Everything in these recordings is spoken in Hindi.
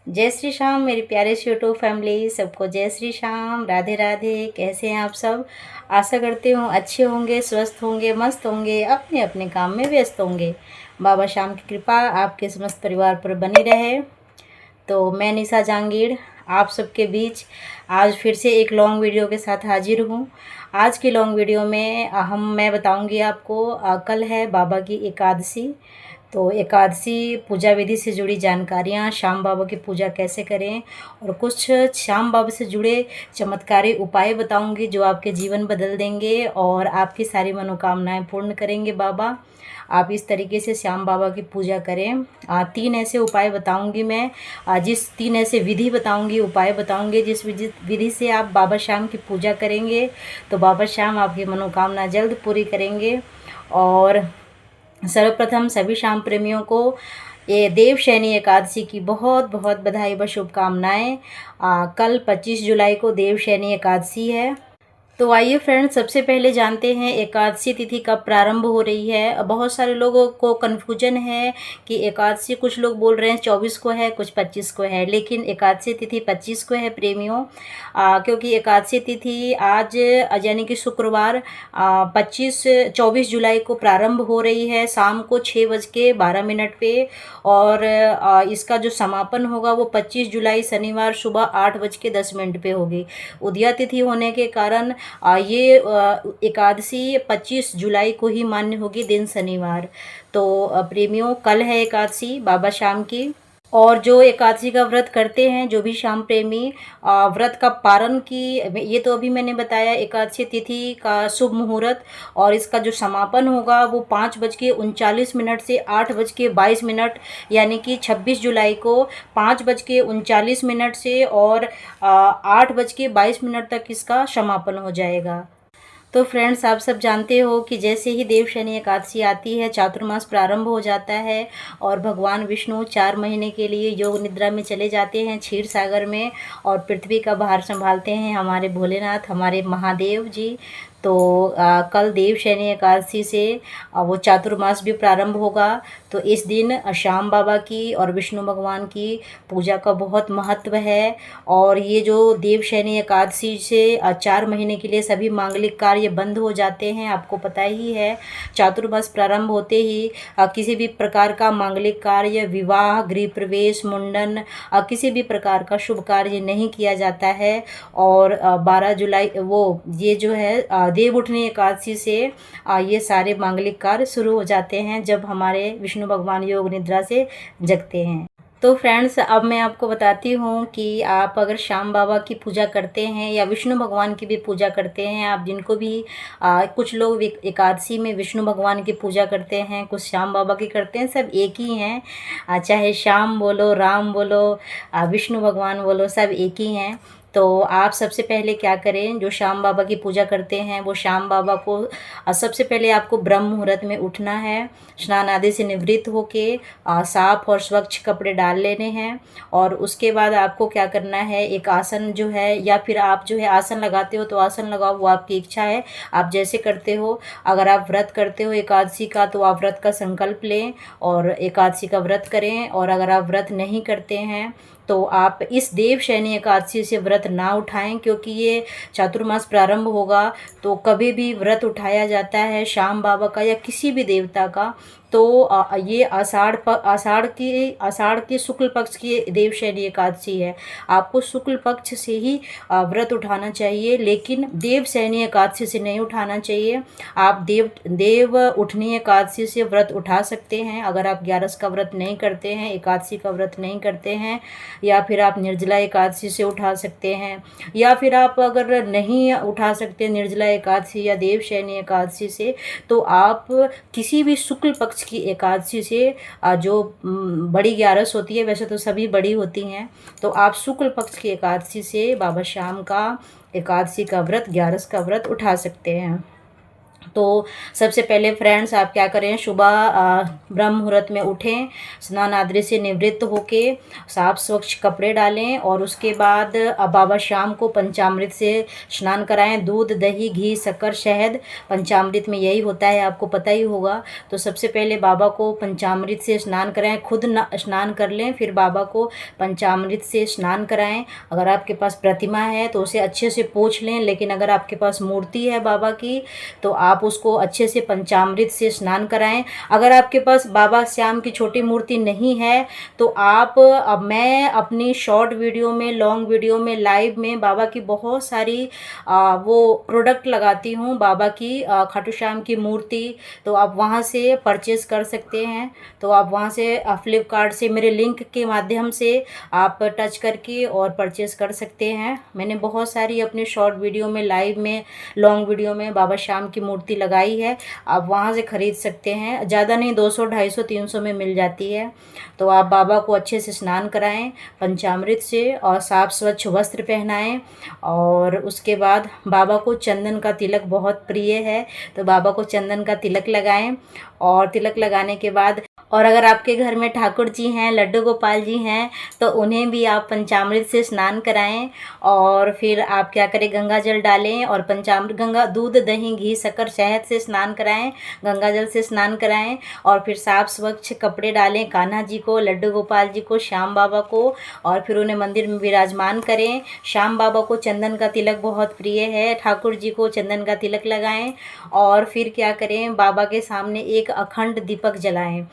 जय श्री श्याम मेरी प्यारे सी यूट्यूब फैमिली, सबको जय श्री श्याम, राधे राधे। कैसे हैं आप सब? आशा करती हूँ अच्छे होंगे, स्वस्थ होंगे, मस्त होंगे, अपने अपने काम में व्यस्त होंगे। बाबा श्याम की कृपा आपके समस्त परिवार पर बनी रहे। तो मैं निशा जहांगीर आप सबके बीच आज फिर से एक लॉन्ग वीडियो के साथ हाजिर हूँ। आज की लॉन्ग वीडियो में मैं बताऊँगी आपको कल है बाबा की एकादशी। तो एकादशी पूजा विधि से जुड़ी जानकारियाँ, श्याम बाबा की पूजा कैसे करें और कुछ श्याम बाबा से जुड़े चमत्कारी उपाय बताऊंगी जो आपके जीवन बदल देंगे और आपकी सारी मनोकामनाएं पूर्ण करेंगे बाबा। आप इस तरीके से श्याम बाबा की पूजा करें। 3 ऐसे उपाय बताऊंगी मैं, जिस 3 ऐसे विधि बताऊंगी, उपाय बताऊंगी, जिस विधि से आप बाबा श्याम की पूजा करेंगे तो बाबा श्याम आपकी मनोकामना जल्द पूरी करेंगे। और सर्वप्रथम सभी श्याम प्रेमियों को ये देवशयनी एकादशी की बहुत बहुत बधाई व शुभकामनाएं। कल 25 जुलाई को देवशयनी एकादशी है। तो आइए फ्रेंड्स, सबसे पहले जानते हैं एकादशी तिथि कब प्रारंभ हो रही है। बहुत सारे लोगों को कन्फ्यूजन है कि एकादशी, कुछ लोग बोल रहे हैं 24 को है, कुछ 25 को है, लेकिन एकादशी तिथि 25 को है प्रेमियों। क्योंकि एकादशी तिथि आज यानी कि शुक्रवार 24 जुलाई को प्रारंभ हो रही है शाम को 6:12 पे। और इसका जो समापन होगा वो 25 जुलाई शनिवार सुबह 8:10 पे होगी। उदया तिथि होने के कारण ये एकादशी 25 जुलाई को ही मान्य होगी, दिन शनिवार। तो प्रेमियों, कल है एकादशी बाबा श्याम की। और जो एकादशी का व्रत करते हैं, जो भी श्याम प्रेमी व्रत का पारण की, ये तो अभी मैंने बताया एकादशी तिथि का शुभ मुहूर्त। और इसका जो समापन होगा वो 5:39 से 8:22, यानी कि 26 जुलाई को 5:39 से और 8:22 तक इसका समापन हो जाएगा। तो फ्रेंड्स, आप सब जानते हो कि जैसे ही देवशयनी एकादशी आती है, चातुर्मास प्रारंभ हो जाता है और भगवान विष्णु 4 महीने के लिए योग निद्रा में चले जाते हैं क्षीर सागर में, और पृथ्वी का भार संभालते हैं हमारे भोलेनाथ, हमारे महादेव जी। तो कल देवशयनी एकादशी से वो चातुर्मास भी प्रारंभ होगा। तो इस दिन श्याम बाबा की और विष्णु भगवान की पूजा का बहुत महत्व है। और ये जो देवशयनी एकादशी से 4 महीने के लिए सभी मांगलिक कार्य बंद हो जाते हैं, आपको पता ही है। चातुर्मास प्रारंभ होते ही किसी भी प्रकार का मांगलिक कार्य, विवाह, गृह प्रवेश, मुंडन, किसी भी प्रकार का शुभ कार्य नहीं किया जाता है। और 12 जुलाई ये जो है देव उठनी एकादशी से ये सारे मांगलिक कार्य शुरू हो जाते हैं, जब हमारे विष्णु भगवान योग निद्रा से जगते हैं। तो फ्रेंड्स, अब मैं आपको बताती हूँ कि आप अगर श्याम बाबा की पूजा करते हैं या विष्णु भगवान की भी पूजा करते हैं, आप जिनको भी कुछ लोग एकादशी में विष्णु भगवान की पूजा करते हैं, कुछ श्याम बाबा की करते हैं, सब एक ही हैं। चाहे श्याम बोलो, राम बोलो, विष्णु भगवान बोलो, सब एक ही हैं। तो आप सबसे पहले क्या करें, जो श्याम बाबा की पूजा करते हैं वो श्याम बाबा को सबसे पहले आपको ब्रह्म मुहूर्त में उठना है, स्नान आदि से निवृत्त होके साफ और स्वच्छ कपड़े डाल लेने हैं। और उसके बाद आपको क्या करना है, एक आसन जो है, या फिर आप जो है आसन लगाते हो तो आसन लगाओ, वो आपकी इच्छा है, आप जैसे करते हो। अगर आप व्रत करते हो एकादशी का तो आप व्रत का संकल्प लें और एकादशी का व्रत करें। और अगर आप व्रत नहीं करते हैं तो आप इस देवशयनी एकादशी से व्रत ना उठाएं, क्योंकि ये चातुर्मास प्रारंभ होगा तो कभी भी व्रत उठाया जाता है श्याम बाबा का या किसी भी देवता का, तो ये आषाढ़ की शुक्ल पक्ष की देवशयनी एकादशी है। आपको शुक्ल पक्ष से ही व्रत उठाना चाहिए, लेकिन देवशयनी एकादशी से नहीं उठाना चाहिए। आप देव उठनी एकादशी से व्रत उठा सकते हैं अगर आप 11 का व्रत नहीं करते हैं, एकादशी का व्रत नहीं करते हैं, या फिर आप निर्जला एकादशी से उठा सकते हैं। या फिर आप अगर नहीं उठा सकते निर्जला एकादशी या देवशयनी एकादशी से, तो आप किसी भी शुक्ल पक्ष की एकादशी से, जो बड़ी 11 होती है, वैसे तो सभी बड़ी होती हैं, तो आप शुक्ल पक्ष की एकादशी से बाबा श्याम का एकादशी का व्रत, 11 का व्रत उठा सकते हैं। तो सबसे पहले फ्रेंड्स आप क्या करें, सुबह ब्रह्म मुहूर्त में उठें, स्नान आदि से निवृत्त होके साफ स्वच्छ कपड़े डालें और उसके बाद बाबा शाम को पंचामृत से स्नान कराएं। दूध, दही, घी, शक्कर, शहद, पंचामृत में यही होता है, आपको पता ही होगा। तो सबसे पहले बाबा को पंचामृत से स्नान कराएं, खुद स्नान कर लें, फिर बाबा को पंचामृत से स्नान कराएं। अगर आपके पास प्रतिमा है तो उसे अच्छे से पोंछ लें, लेकिन अगर आपके पास मूर्ति है बाबा की तो आप उसको अच्छे से पंचामृत से स्नान कराएं। अगर आपके पास बाबा श्याम की छोटी मूर्ति नहीं है तो आप मैं अपनी शॉर्ट वीडियो में, लॉन्ग वीडियो में, लाइव में बाबा की बहुत सारी वो प्रोडक्ट लगाती हूँ, बाबा की खाटू श्याम की मूर्ति, तो आप वहाँ से परचेज़ कर सकते हैं। तो आप वहाँ से फ्लिपकार्ट से मेरे लिंक के माध्यम से आप टच करके और परचेज़ कर सकते हैं। मैंने बहुत सारी अपनी शॉर्ट वीडियो में, लाइव में, लॉन्ग वीडियो में बाबा श्याम की मूर्ति लगाई है, आप वहाँ से ख़रीद सकते हैं। ज़्यादा नहीं, 200, 250, 300 में मिल जाती है। तो आप बाबा को अच्छे से स्नान कराएं पंचामृत से और साफ स्वच्छ वस्त्र पहनाएं और उसके बाद बाबा को चंदन का तिलक बहुत प्रिय है, तो बाबा को चंदन का तिलक लगाएं। और तिलक लगाने के बाद, और अगर आपके घर में ठाकुर जी हैं, लड्डू गोपाल जी हैं, तो उन्हें भी आप पंचामृत से स्नान कराएं। और फिर आप क्या करें, गंगा जल डालें और पंचामृत, गंगा, दूध, दही, घी, शक्कर, शहद से स्नान कराएं, गंगा जल से स्नान कराएं। और फिर साफ स्वच्छ कपड़े डालें, कान्हा जी को, लड्डू गोपाल जी को, श्याम बाबा को, और फिर उन्हें मंदिर में विराजमान करें। श्याम बाबा को चंदन का तिलक बहुत प्रिय है, ठाकुर जी को चंदन का तिलक लगाएं। और फिर क्या करें, बाबा के सामने एक अखंड दीपक जलाएं।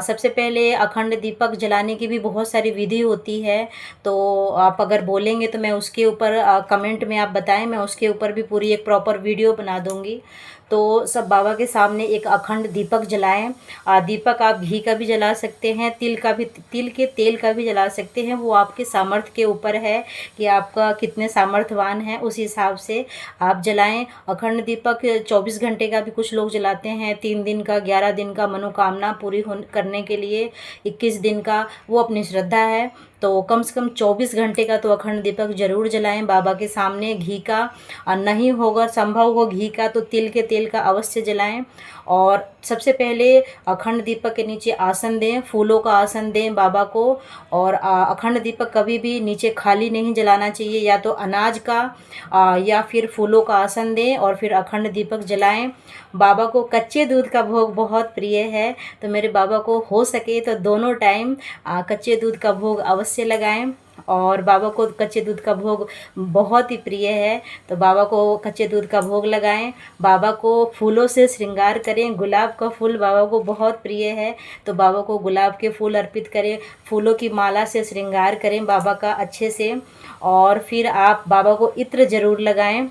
सबसे पहले अखंड दीपक जलाने की भी बहुत सारी विधि होती है, तो आप अगर बोलेंगे तो मैं उसके ऊपर कमेंट में आप बताएं, मैं उसके ऊपर भी पूरी एक प्रॉपर वीडियो बना दूंगी। तो सब बाबा के सामने एक अखंड दीपक जलाएं। दीपक आप घी का भी जला सकते हैं, तिल का भी, तिल के तेल का भी जला सकते हैं, वो आपके सामर्थ्य के ऊपर है कि आपका कितने सामर्थ्यवान है, उस हिसाब से आप जलाएं। अखंड दीपक 24 घंटे का भी कुछ लोग जलाते हैं, 3 दिन का, 11 दिन का, मनोकामना पूरी करने के लिए 21 दिन का, वो अपनी श्रद्धा है। तो कम से कम 24 घंटे का तो अखंड दीपक जरूर जलाएं बाबा के सामने। घी का नहीं होगा, संभव हो घी का, तो तिल के तेल का अवश्य जलाएं। और सबसे पहले अखंड दीपक के नीचे आसन दें, फूलों का आसन दें बाबा को। और अखंड दीपक कभी भी नीचे खाली नहीं जलाना चाहिए, या तो अनाज का या फिर फूलों का आसन दें और फिर अखंड दीपक जलाएं। बाबा को कच्चे दूध का भोग बहुत प्रिय है, तो मेरे बाबा को हो सके तो दोनों टाइम कच्चे दूध का भोग अवश्य लगाएं। और बाबा को कच्चे दूध का भोग बहुत ही प्रिय है, तो बाबा को कच्चे दूध का भोग लगाएं। बाबा को फूलों से श्रृंगार करें, गुलाब का फूल बाबा को बहुत प्रिय है, तो बाबा को गुलाब के फूल अर्पित करें, फूलों की माला से श्रृंगार करें बाबा का अच्छे से। और फिर आप बाबा को इत्र ज़रूर लगाएं।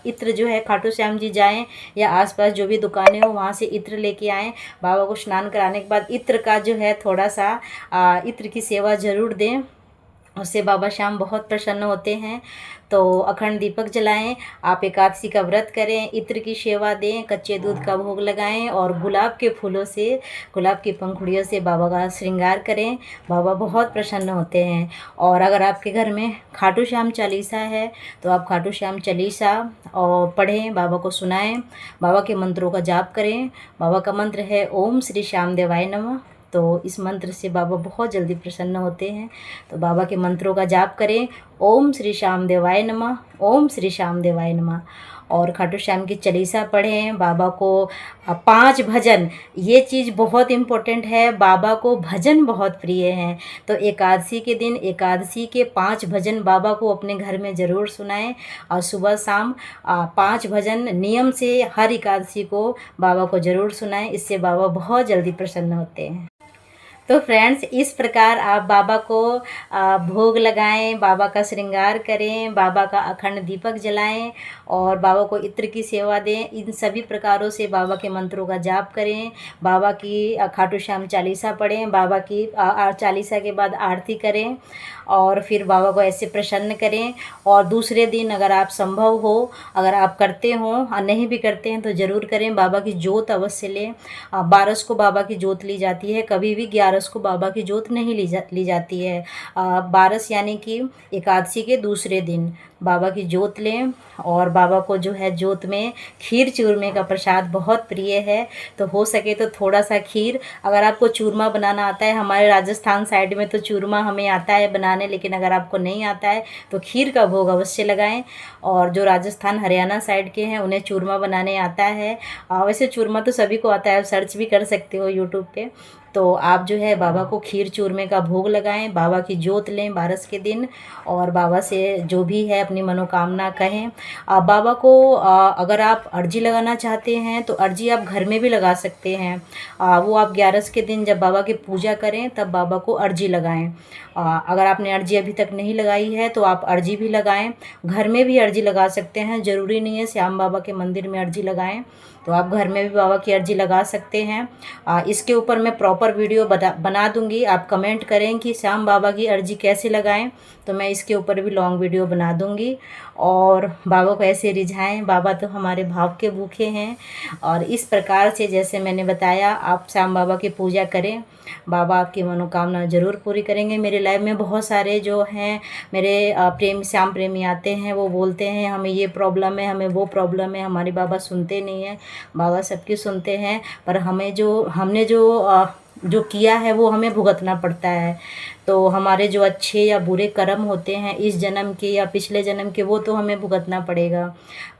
इत्र जो है, खाटू श्याम जी जाएं या आसपास जो भी दुकानें हो वहाँ से इत्र लेके आएँ। बाबा को स्नान कराने के बाद इत्र का जो है थोड़ा सा इत्र की सेवा ज़रूर दें, उससे बाबा श्याम बहुत प्रसन्न होते हैं। तो अखंड दीपक जलाएं, आप एकादशी का व्रत करें, इत्र की सेवा दें, कच्चे दूध का भोग लगाएं और गुलाब के फूलों से, गुलाब की पंखुड़ियों से बाबा का श्रृंगार करें। बाबा बहुत प्रसन्न होते हैं। और अगर आपके घर में खाटू श्याम चालीसा है तो आप खाटू श्याम चालीसा और पढ़ें, बाबा को सुनाएं, बाबा के मंत्रों का जाप करें। बाबा का मंत्र है ओम श्री श्याम देवाय नमः, तो इस मंत्र से बाबा बहुत जल्दी प्रसन्न होते हैं। तो बाबा के मंत्रों का जाप करें, ओम श्री श्याम देवाय नमः, ओम श्री श्याम देवाय नमः। और खाटू श्याम की चालीसा पढ़ें। बाबा को 5 भजन, ये चीज़ बहुत इम्पोर्टेंट है, बाबा को भजन बहुत प्रिय हैं, तो एकादशी के दिन एकादशी के 5 भजन बाबा को अपने घर में ज़रूर सुनाएं। और सुबह शाम 5 भजन नियम से हर एकादशी को बाबा को ज़रूर सुनाएं, इससे बाबा बहुत जल्दी प्रसन्न होते हैं। तो फ्रेंड्स, इस प्रकार आप बाबा को भोग लगाएं, बाबा का श्रृंगार करें, बाबा का अखंड दीपक जलाएं और बाबा को इत्र की सेवा दें। इन सभी प्रकारों से बाबा के मंत्रों का जाप करें, बाबा की खाटू श्याम चालीसा पढ़ें, बाबा की चालीसा के बाद आरती करें और फिर बाबा को ऐसे प्रसन्न करें। और दूसरे दिन अगर आप संभव हो, अगर आप करते हो और नहीं भी करते हैं तो ज़रूर करें, बाबा की जोत अवश्य लें। 12 को बाबा की जोत ली जाती है, कभी भी 11 बारस को बाबा की जोत नहीं ली जाती है। बारस यानी कि एकादशी के दूसरे दिन बाबा की जोत लें, और बाबा को जो है जोत में खीर चूरमे का प्रसाद बहुत प्रिय है, तो हो सके तो थोड़ा सा खीर, अगर आपको चूरमा बनाना आता है, हमारे राजस्थान साइड में तो चूरमा हमें आता है बनाने, लेकिन अगर आपको नहीं आता है तो खीर का भोग अवश्य लगाएं। और जो राजस्थान हरियाणा साइड के हैं उन्हें चूरमा बनाने आता है। वैसे चूरमा तो सभी को आता है, आप सर्च भी कर सकते हो यूट्यूब पे। तो आप जो है बाबा को खीर चूरमे का भोग लगाएं, बाबा की जोत लें बारस के दिन, और बाबा से जो भी है अपनी मनोकामना कहें। बाबा को अगर आप अर्जी लगाना चाहते हैं तो अर्जी आप घर में भी लगा सकते हैं। वो आप 11 के दिन जब बाबा की पूजा करें तब बाबा को अर्जी लगाएं। अगर आपने अर्जी अभी तक नहीं लगाई है तो आप अर्जी भी लगाएं, घर में भी अर्जी लगा सकते हैं, ज़रूरी नहीं है श्याम बाबा के मंदिर में अर्जी लगाएं, तो आप घर में भी बाबा की अर्जी लगा सकते हैं। इसके ऊपर मैं प्रॉपर वीडियो बना दूंगी। आप कमेंट करें कि श्याम बाबा की अर्जी कैसे लगाएं, तो मैं इसके ऊपर भी लॉन्ग वीडियो बना दूंगी। और बाबा को ऐसे रिझाएं, बाबा तो हमारे भाव के भूखे हैं। और इस प्रकार से जैसे मैंने बताया आप श्याम बाबा की पूजा करें, बाबा आपकी मनोकामना ज़रूर पूरी करेंगे। मेरे लाइव में बहुत सारे जो हैं मेरे श्याम प्रेमी आते हैं, वो बोलते हैं हमें ये प्रॉब्लम है, हमें वो प्रॉब्लम है, हमारे बाबा सुनते नहीं हैं। बाबा सबकी सुनते हैं, पर हमने जो किया है वो हमें भुगतना पड़ता है। तो हमारे जो अच्छे या बुरे कर्म होते हैं इस जन्म के या पिछले जन्म के, वो तो हमें भुगतना पड़ेगा।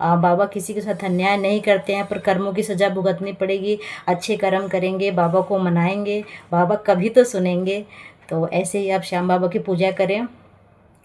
बाबा किसी के साथ अन्याय नहीं करते हैं, पर कर्मों की सज़ा भुगतनी पड़ेगी। अच्छे कर्म करेंगे, बाबा को मनाएंगे, बाबा कभी तो सुनेंगे। तो ऐसे ही आप श्याम बाबा की पूजा करें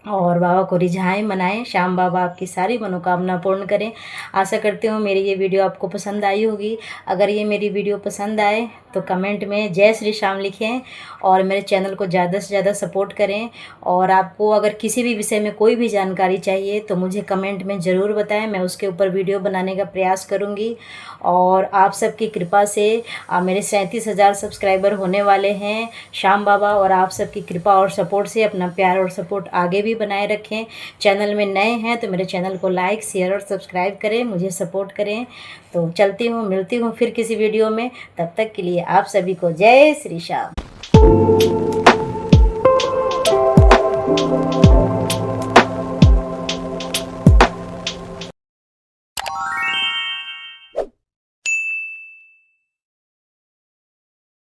और बाबा को रिझाएं, मनाएं। श्याम बाबा आपकी सारी मनोकामना पूर्ण करें। आशा करती हूँ मेरी ये वीडियो आपको पसंद आई होगी। अगर ये मेरी वीडियो पसंद आए तो कमेंट में जय श्री श्याम लिखें, और मेरे चैनल को ज़्यादा से ज़्यादा सपोर्ट करें। और आपको अगर किसी भी विषय में कोई भी जानकारी चाहिए तो मुझे कमेंट में ज़रूर बताएं, मैं उसके ऊपर वीडियो बनाने का प्रयास करूँगी। और आप सबकी कृपा से मेरे 37,000 सब्सक्राइबर होने वाले हैं श्याम बाबा, और आप सबकी कृपा और सपोर्ट से अपना प्यार और सपोर्ट आगे भी बनाए रखें। चैनल में नए हैं तो मेरे चैनल को लाइक शेयर और सब्सक्राइब करें, मुझे सपोर्ट करें। तो चलती हूँ, मिलती हूँ फिर किसी वीडियो में। तब तक के लिए आप सभी को जय श्री श्याम।